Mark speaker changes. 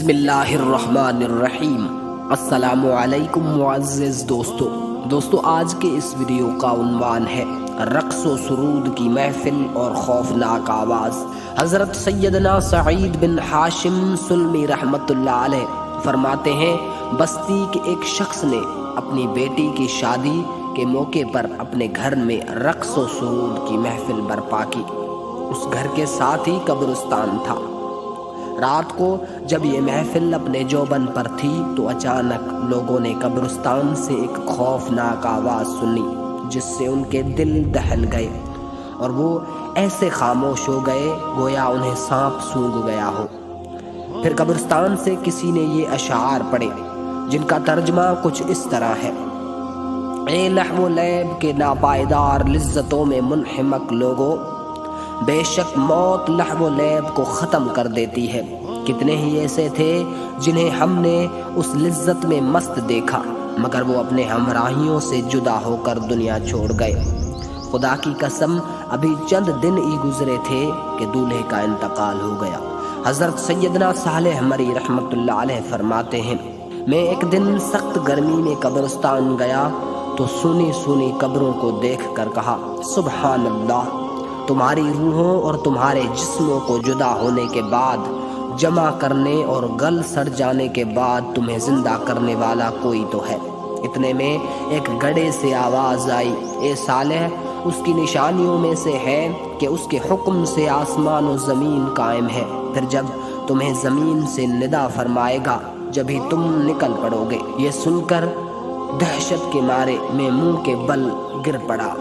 Speaker 1: بسم اللہ الرحمن الرحیم۔ السلام علیکم معزز دوستو آج کے اس ویڈیو کا عنوان ہے رقص و سرود کی محفل اور خوفناک آواز۔ حضرت سیدنا سعید بن ہاشم سلمی رحمت اللہ علیہ فرماتے ہیں، بستی کے ایک شخص نے اپنی بیٹی کی شادی کے موقع پر اپنے گھر میں رقص و سرود کی محفل برپا کی۔ اس گھر کے ساتھ ہی قبرستان تھا۔ رات کو جب یہ محفل اپنے جوبن پر تھی تو اچانک لوگوں نے قبرستان سے ایک خوفناک آواز سنی جس سے ان کے دل دہل گئے اور وہ ایسے خاموش ہو گئے گویا انہیں سانپ سونگھ گیا ہو۔ پھر قبرستان سے کسی نے یہ اشعار پڑھے جن کا ترجمہ کچھ اس طرح ہے: اے لہو و لیب کے ناپائیدار لذتوں میں منہمک لوگوں، بے شک موت لہو و لیب کو ختم کر دیتی ہے۔ کتنے ہی ایسے تھے جنہیں ہم نے اس لذت میں مست دیکھا مگر وہ اپنے ہمراہیوں سے جدا ہو کر دنیا چھوڑ گئے۔ خدا کی قسم ابھی چند دن ہی گزرے تھے کہ دولہے کا انتقال ہو گیا۔ حضرت سیدنا صالح مری رحمت اللہ علیہ فرماتے ہیں، میں ایک دن سخت گرمی میں قبرستان گیا تو سونی سونی قبروں کو دیکھ کر کہا، سبحان اللہ، تمہاری روحوں اور تمہارے جسموں کو جدا ہونے کے بعد، جمع کرنے اور گل سڑ جانے کے بعد تمہیں زندہ کرنے والا کوئی تو ہے۔ اتنے میں ایک گڑھے سے آواز آئی، اے صالح، اس کی نشانیوں میں سے ہے کہ اس کے حکم سے آسمان و زمین قائم ہے، پھر جب تمہیں زمین سے ندا فرمائے گا جبھی تم نکل پڑو گے۔ یہ سن کر دہشت کے مارے میں منہ کے بل گر پڑا۔